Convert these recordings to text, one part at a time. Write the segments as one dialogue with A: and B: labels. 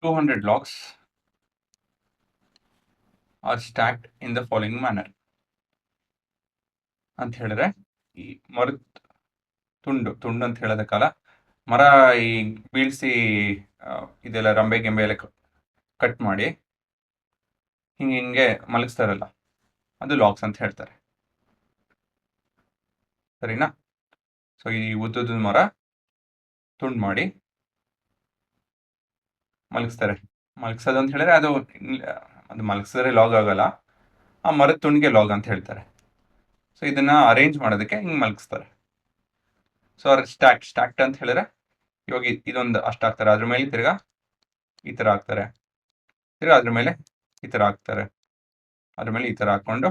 A: 200 logs are stacked in the following manner ಅಂತ ಹೇಳಿದ್ರೆ, ಈ ಮರದ ತುಂಡು ಅಂತ ಹೇಳೋದಕ್ಕಲ್ಲ, ಮರ ಈ ಬೀಳ್ಸಿ ಇದೆಲ್ಲ ರಂಬೆ ಗೆಂಬೆ ಎಲ್ಲ ಕಟ್ ಮಾಡಿ ಹಿಂಗೆ ಮಲಗಿಸ್ತಾರಲ್ಲ, ಅದು ಲಾಗ್ಸ್ ಅಂತ ಹೇಳ್ತಾರೆ. ಸರಿನಾ? ಸೊ ಈ ಉದ್ದುದ ಮರ ತುಂಡು ಮಾಡಿ ಮಲಗಿಸ್ತಾರೆ. ಮಲಗಿಸೋದು ಅಂತ ಹೇಳಿದ್ರೆ ಅದು ಮಲಗಿಸಿದ್ರೆ ಲಾಗ್ ಆಗಲ್ಲ, ಆ ಮರದ ತುಂಡಿಗೆ ಲಾಗ್ ಅಂತ ಹೇಳ್ತಾರೆ. ಸೊ ಇದನ್ನ ಅರೇಂಜ್ ಮಾಡೋದಕ್ಕೆ ಹಿಂಗೆ ಮಲಗಿಸ್ತಾರೆ. ಸೊ ಅವ್ರ ಸ್ಟ್ಯಾಕ್ಟ್ ಅಂತ ಹೇಳಿದ್ರೆ, ಇವಾಗ ಇದೊಂದು ಅಷ್ಟು ಹಾಕ್ತಾರೆ, ಅದ್ರ ಮೇಲೆ ತಿರ್ಗಾ ಈ ಥರ ಹಾಕ್ತಾರೆ, ತಿರ್ಗಾ ಅದ್ರ ಮೇಲೆ ಈ ಥರ ಹಾಕ್ತಾರೆ, ಅದ್ರ ಮೇಲೆ ಈ ಥರ ಹಾಕ್ಕೊಂಡು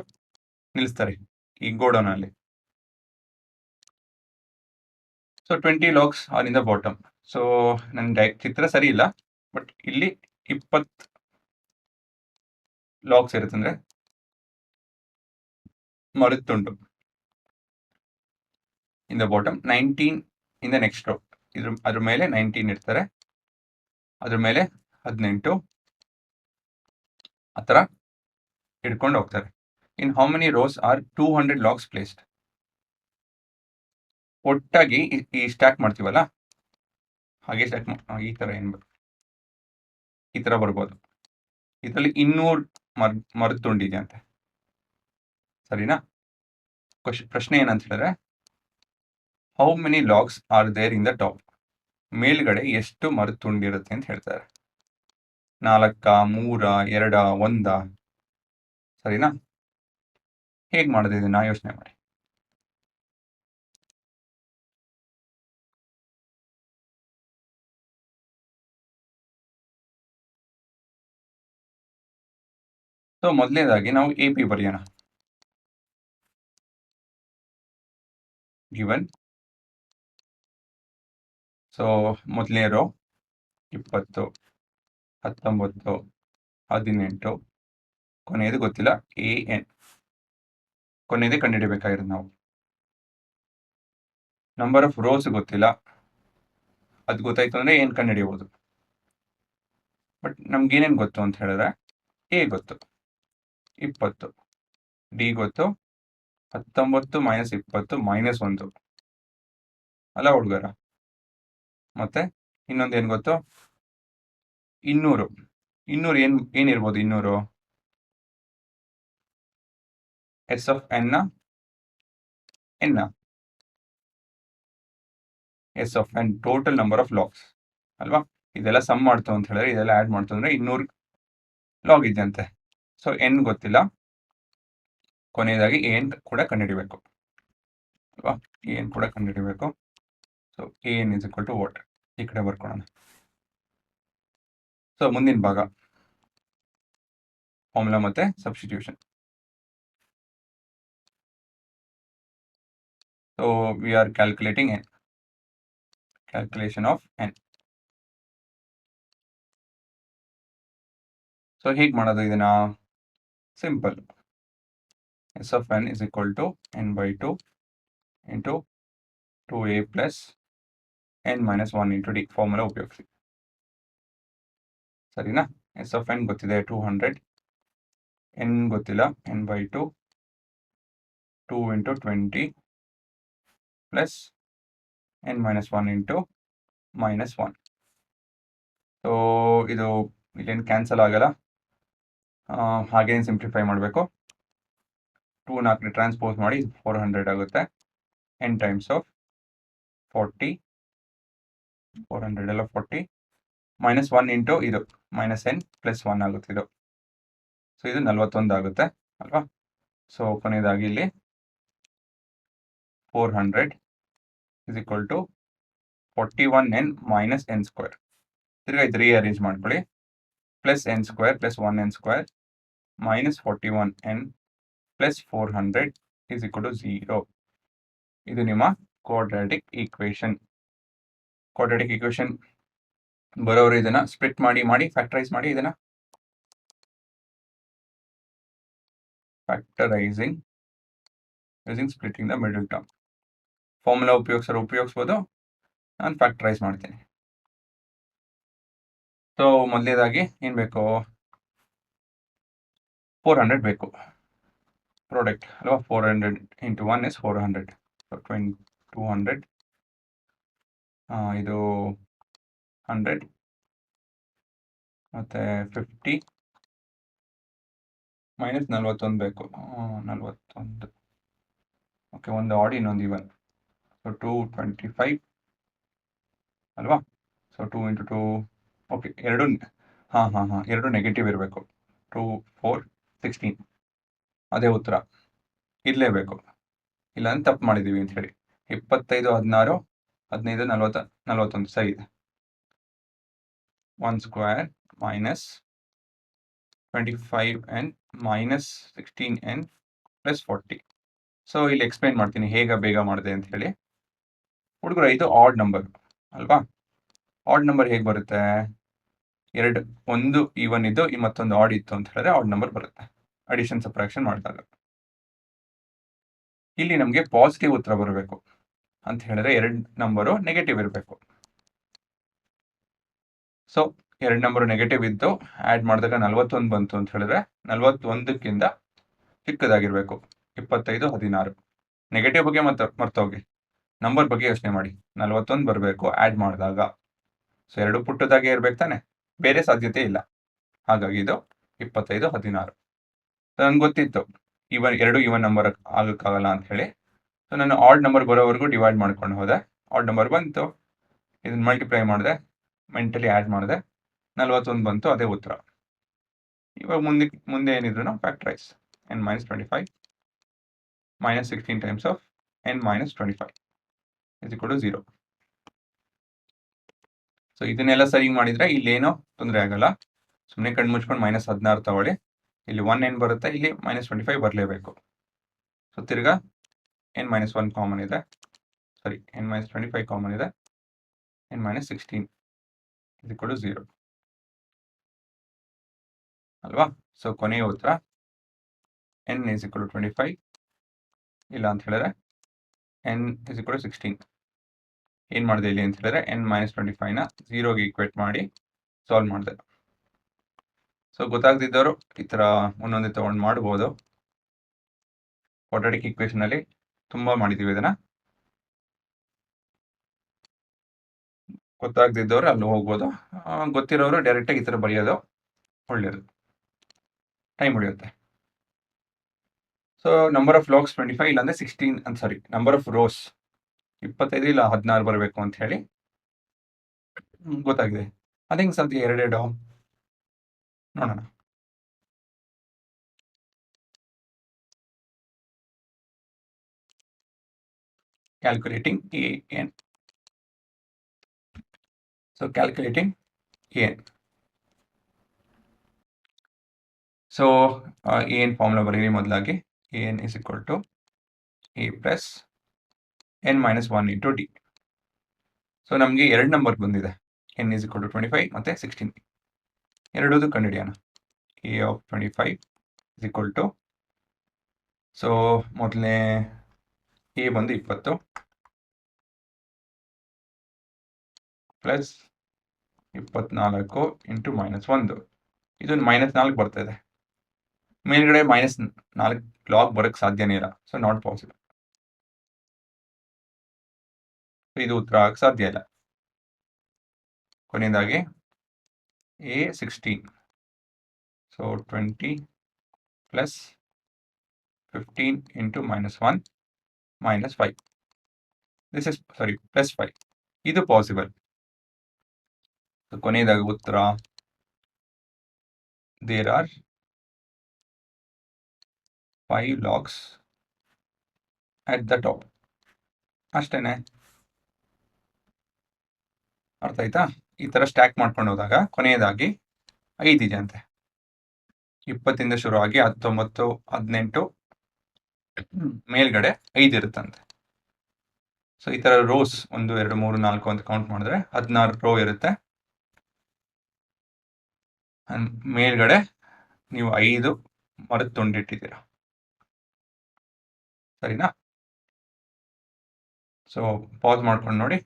A: ನಿಲ್ಲಿಸ್ತಾರೆ ಈ ಗೋಡೌನಲ್ಲಿ. So 20 logs are in the bottom. So ನನ್ನ ಚಿತ್ರ ಸರಿ ಇಲ್ಲ, ಬಟ್ ಇಲ್ಲಿ 20 ಲಾಗ್ಸ್ ಇರುತ್ತೆ, ಅಂದ್ರೆ ಮರದ ತುಂಡು. ಇನ್ the bottom 19 in the next rho, ಅದ್ರ ಮೇಲೆ 19 ಇರ್ತಾರೆ, ಅದ್ರ ಮೇಲೆ 18 ಆ ಥರ ಹಿಡ್ಕೊಂಡು ಹೋಗ್ತಾರೆ. In how many rows are 200 logs placed? ಒಟ್ಟಾಗಿ ಈ ಸ್ಟ್ಯಾಕ್ ಮಾಡ್ತೀವಲ್ಲ, ಹಾಗೆ ಸ್ಟ್ಯಾಕ್ ಈ ಥರ ಈ ಥರ ಬರ್ಬೋದು. ಇದರಲ್ಲಿ 200 ಮರದ ತುಂಡಿದೆ ಅಂತೆ. ಸರಿನಾ? ಪ್ರಶ್ನೆ ಏನಂತ ಹೇಳಿದ್ರೆ, how many logs are there in the top? ಮೇಲ್ಗಡೆ ಎಷ್ಟು ಮರದ ತುಂಡಿರುತ್ತೆ ಅಂತ ಹೇಳ್ತಾರೆ. 4, 3, 2, 1? ಸರಿನಾ? ಹೇಗೆ ಮಾಡೋದು ಇದನ್ನ ಯೋಚನೆ ಮಾಡಿ. ಸೊ ಮೊದಲನೇದಾಗಿ ನಾವು AP ಬರೆಯೋಣ. ಗಿವನ್, ಸೊ ಮೊದಲನೇ ರೋ 20, 19, 18, ಕೊನೆಯದು ಗೊತ್ತಿಲ್ಲ, AN. ಕೊನೆಯದೇ ಕಂಡುಹಿಡಿಬೇಕಾಗಿರೋದು ನಾವು. ನಂಬರ್ ಆಫ್ ರೋಸ್ ಗೊತ್ತಿಲ್ಲ, ಅದು ಗೊತ್ತಾಯ್ತು ಅಂದ್ರೆ ಏನು ಕಂಡುಹಿಡಿಯಬಹುದು. ಬಟ್ ನಮ್ಗೇನೇನು ಗೊತ್ತು ಅಂತ ಹೇಳಿದ್ರೆ, A ಗೊತ್ತು 20, D ಗೊತ್ತು 19 - 20 -1 ಅಲ್ಲ ಹುಡುಗರ. ಮತ್ತೆ ಇನ್ನೊಂದು ಏನು ಗೊತ್ತು, 200. ಏನಿರ್ಬೋದು 200? S of n n S of n total number of logs ಅಲ್ವಾ. ಇದೆಲ್ಲ ಸಮ್ ಮಾಡ್ತು ಅಂತ ಹೇಳಿದ್ರೆ, ಇದೆಲ್ಲ ಆ್ಯಡ್ ಮಾಡ್ತು ಅಂದ್ರೆ 200 ಲಾಗ್ ಇದೆ ಅಂತೆ. ಸೊ n ಗೊತ್ತಿಲ್ಲ, ಕೊನೆಯದಾಗಿ AN ಕೂಡ ಕಂಡುಹಿಡಿಬೇಕು ಅಲ್ವಾ. AN ಕೂಡ ಕಂಡುಹಿಡಿಬೇಕು. So AN is equal to what? ಈ ಕಡೆ ಬರ್ಕೊಳ್ಳೋಣ. ಸೊ ಮುಂದಿನ ಭಾಗ ಫಾರ್ಮುಲಾ ಮತ್ತೆ substitution. So we are calculating n, calculation of n. So ಹೇಗೆ ಮಾಡೋದು ಇದನ್ನ? Simple. S of n is equal to n/2 into 2a plus n - 1 into d formula ಉಪಯೋಗಿಸಿ. ಸರಿನಾ? S of n ಗೊತ್ತಿದೆ 200, n ಗೊತ್ತಿಲ್ಲ n/2, 2 into 20 plus n - 1 into -1. So ಇದು ಇಲ್ಲೇನು cancel ಆಗಲ್ಲ, ಹಾಗೇನು ಸಿಂಪ್ಲಿಫೈ ಮಾಡಬೇಕು. 2 4 ಟ್ರಾನ್ಸ್ಪೋಸ್ ಮಾಡಿ 400 ಆಗುತ್ತೆ. n ಟೈಮ್ಸ್ ಆಫ್ 40, 400 ಎಲ್ಲ 40 -1 ಇಂಟು ಇದು -n + 1 ಆಗುತ್ತೆ ಇದು. ಸೊ ಇದು 41 ಆಗುತ್ತೆ ಅಲ್ವಾ. ಸೊ ಕೊನೆಯದಾಗಿ ಇಲ್ಲಿ 400 is equal to 41n - n². ತಿರ್ಗಾ ಇದು ರೀಅರೇಂಜ್ ಮಾಡ್ಕೊಳ್ಳಿ. +n² + 1n² -41n + 400 is equal to 0. ಇದು ನಿಮ್ಮ ಕ್ವಾಡ್ರಾಟಿಕ್ ಈಕ್ವೇಷನ್. ಕ್ವಾಡ್ರಾಟಿಕ್ ಈಕ್ವೇಷನ್ ಬರೋರು ಇದನ್ನ ಸ್ಪ್ಲಿಟ್ ಮಾಡಿ ಫ್ಯಾಕ್ಟರೈಸ್ ಮಾಡಿ, ಇದನ್ನ factorising using splitting the middle term. Formula ಉಪಯೋಗಿಸ್ಬೋದು, ನಾನು ಫ್ಯಾಕ್ಟರೈಸ್ ಮಾಡ್ತೀನಿ. ಸೊ ಮೊದಲನೇದಾಗಿ ಏನು ಬೇಕು, 400 ಬೇಕು ಪ್ರಾಡಕ್ಟ್ ಅಲ್ವಾ. 400 ಇಂಟು 1 ಇಸ್ 400. ಸೊ 200 ಇದು 100 ಮತ್ತು 50 ಮೈನಸ್ 41 ಬೇಕು. 41 ಓಕೆ, ಒಂದು ಆಡ್ ಇನ್ನೊಂದು ಇವನ್. ಸೊ 225 ಅಲ್ವಾ. ಸೊ 2 ಇಂಟು 2 ಓಕೆ, ಎರಡು ಎರಡು ನೆಗೆಟಿವ್ ಇರಬೇಕು. 2 4 16 ಅದೇ ಉತ್ತರ ಇರಲೇಬೇಕು, ಇಲ್ಲ ಅಂತ ತಪ್ಪು ಮಾಡಿದ್ದೀವಿ ಅಂತ ಹೇಳಿ. 25 16 15 40 41 ಸರಿ ಇದೆ. 1 square minus 25n minus 16n plus 40. So ಇಲ್ಲಿ ಎಕ್ಸ್ಪ್ಲೈನ್ ಮಾಡ್ತೀನಿ ಹೇಗೆ ಬೇಗ ಮಾಡಿದೆ ಅಂತ ಹೇಳಿ. ಹುಡುಗರು ಇದು ಆಡ್ ನಂಬರ್ ಅಲ್ವಾ. ಆಡ್ ನಂಬರ್ ಹೇಗೆ ಬರುತ್ತೆ, ಒಂದು ಈವನ್ ಇದ್ದು ಮತ್ತೊಂದು ಆಡ್ ಇತ್ತು ಅಂತ ಹೇಳಿದ್ರೆ ಆಡ್ ನಂಬರ್ ಬರುತ್ತೆ ಅಡಿಷನ್ ಸಬ್ಟ್ರಾಕ್ಷನ್ ಮಾಡಿದಾಗ. ಇಲ್ಲಿ ನಮಗೆ ಪಾಸಿಟಿವ್ ಉತ್ತರ ಬರಬೇಕು ಅಂತ ಹೇಳಿದ್ರೆ ಎರಡು ನಂಬರು ನೆಗೆಟಿವ್ ಇರಬೇಕು. ಸೊ ಎರಡು ನಂಬರು ನೆಗೆಟಿವ್ ಇದ್ದು ಆ್ಯಡ್ ಮಾಡಿದಾಗ 41 ಬಂತು ಅಂತ ಹೇಳಿದ್ರೆ 41ಕ್ಕಿಂತ ಚಿಕ್ಕದಾಗಿರಬೇಕು. 25 16 ನೆಗೆಟಿವ್ ಬಗ್ಗೆ ಮರ್ತೋಗಿ, ನಂಬರ್ ಬಗ್ಗೆ ಯೋಚನೆ ಮಾಡಿ. 41 ಬರಬೇಕು ಆ್ಯಡ್ ಮಾಡಿದಾಗ. ಸೊ ಎರಡು ಪುಟ್ಟದಾಗೆ ಇರ್ಬೇಕು ತಾನೆ, ಬೇರೆ ಸಾಧ್ಯತೆ ಇಲ್ಲ. ಹಾಗಾಗಿ ಇದು 25 16. ಸೊ ನನಗೆ ಗೊತ್ತಿತ್ತು ಎರಡು ಇವನ್ ನಂಬರ್ ಆಗೋಕ್ಕಾಗಲ್ಲ ಅಂತ ಹೇಳಿ. ಸೊ ನಾನು ಆಡ್ ನಂಬರ್ ಬರೋವರೆಗೂ ಡಿವೈಡ್ ಮಾಡ್ಕೊಂಡು ಹೋದೆ. ಆಡ್ ನಂಬರ್ ಬಂತು, ಇದನ್ನು ಮಲ್ಟಿಪ್ಲೈ ಮಾಡಿದೆ, ಮೆಂಟಲಿ ಆ್ಯಡ್ ಮಾಡಿದೆ, 41 ಬಂತು, ಅದೇ ಉತ್ತರ. ಇವಾಗ ಮುಂದೆ ಏನಿದ್ರು factorise n-25 minus 16 times of n-25 is equal to 0. So ಇದನ್ನೆಲ್ಲ ಸರಿ ಮಾಡಿದ್ರೆ ಇಲ್ಲೇನೋ ತೊಂದರೆ ಆಗಲ್ಲ. ಸುಮ್ಮನೆ ಕಣ್ಣು ಮುಚ್ಕೊಂಡು -16 ತಗೊಳ್ಳಿ. ಇಲ್ಲಿ 1n ಬರುತ್ತೆ, ಇಲ್ಲಿ -25 ಬರಲೇಬೇಕು. ಸೊ ತಿರ್ಗಾ n-1 ಕಾಮನ್ ಇದೆ, ಸಾರಿ n-25 ಕಾಮನ್ ಇದೆ, n-16 is equal to 0 ಅಲ್ವಾ. ಸೊ ಕೊನೆಯ ಉತ್ತರ n is equal to 25, ಇಲ್ಲ ಅಂತ ಹೇಳಿದ್ರೆ n is equal to 16. ಏನು ಮಾಡಿದೆ ಇಲ್ಲಿ ಅಂತ ಹೇಳಿದ್ರೆ n-25ನ 0ಗೆ ಈಕ್ವೇಟ್ ಮಾಡಿ ಸಾಲ್ವ್ ಮಾಡಿದೆ. ಸೊ ಗೊತ್ತಾಗ್ತಿದ್ದವರು ಈ ಥರ ಒಂದೊಂದೇ ತೊಗೊಂಡು ಮಾಡ್ಬೋದು. ಕ್ವಾಡ್ರಾಟಿಕ್ ಈಕ್ವೇಷನಲ್ಲಿ ತುಂಬ ಮಾಡಿದ್ದೀವಿ ಇದನ್ನು. ಗೊತ್ತಾಗ್ತಿದ್ದವರು ಅಲ್ಲಿ ಹೋಗ್ಬೋದು, ಗೊತ್ತಿರೋರು ಡೈರೆಕ್ಟಾಗಿ ಈ ಥರ ಬರೆಯೋದು ಒಳ್ಳೆಯದು, ಟೈಮ್ ಉಳಿಯುತ್ತೆ. ಸೊ ನಂಬರ್ ಆಫ್ ಲಾಗ್ಸ್ 25 ಇಲ್ಲಾಂದರೆ 16 ಅಂತ, ಸಾರಿ ನಂಬರ್ ಆಫ್ ರೋಸ್ 25 ಇಲ್ಲ 16 ಬರಬೇಕು ಅಂತ ಹೇಳಿ ಗೊತ್ತಾಗಿದೆ. ಅದು ಹೆಂಗೆ ಸಾಧ್ಯ, ಎರಡೆರಡು ನೋಡೋಣ. Calculating an. So calculating an. So an formula ಬರೀರಿ ಮೊದಲಾಗಿ. an is equal to a plus n-1 into d. So ನಮಗೆ ಎರಡು ನಂಬರ್ ಬಂದಿದೆ, n is equal to 25 ಮತ್ತು 16. ಎರಡೂದು ಕಂಡುಹಿಡಿಯೋಣ. a of 25 is equal to, so ಮೊದಲನೇ a ಬಂದು 20 ಪ್ಲಸ್ 24 ಇಂಟು -1. ಇದು -4 ಬರ್ತಾ ಇದೆ. ಮೇಲ್ಗಡೆ -4 ಲಾಗ್ ಬರೋಕ್ಕೆ ಸಾಧ್ಯನೇ ಇಲ್ಲ. So not possible. ಇದು ಉತ್ತರ ಆಗಕ್ಕೆ ಸಾಧ್ಯ ಇಲ್ಲ. ಕೊನೆಯದಾಗಿ a 16. So 20 plus 15 into -1 -5. This is sorry plus 5. ಇದು ಪಾಸಿಬಲ್. ಸೊ ಕೊನೆಯದಾಗಿ ಉತ್ತರ there are 5 logs at the top. ಅಷ್ಟೇನೆ, ಅರ್ಥ ಆಯ್ತಾ. ಈ ಥರ ಸ್ಟ್ಯಾಕ್ ಮಾಡ್ಕೊಂಡು ಹೋದಾಗ ಕೊನೆಯದಾಗಿ 5 ಇದೆ ಅಂತೆ. 20ಇಂದ ಶುರು ಆಗಿ 19 18 ಮೇಲ್ಗಡೆ 5 ಇರುತ್ತಂತೆ. ಸೊ ಈ ಥರ ರೋಸ್ 1 2 3 4 ಅಂತ ಕೌಂಟ್ ಮಾಡಿದ್ರೆ 16 ರೋ ಇರುತ್ತೆ. ಮೇಲ್ಗಡೆ ನೀವು 5 ಮರದ ತುಂಡಿಟ್ಟಿದ್ದೀರಾ, ಸರಿನಾ. ಸೊ ಪಾಸ್ ಮಾಡ್ಕೊಂಡು ನೋಡಿ.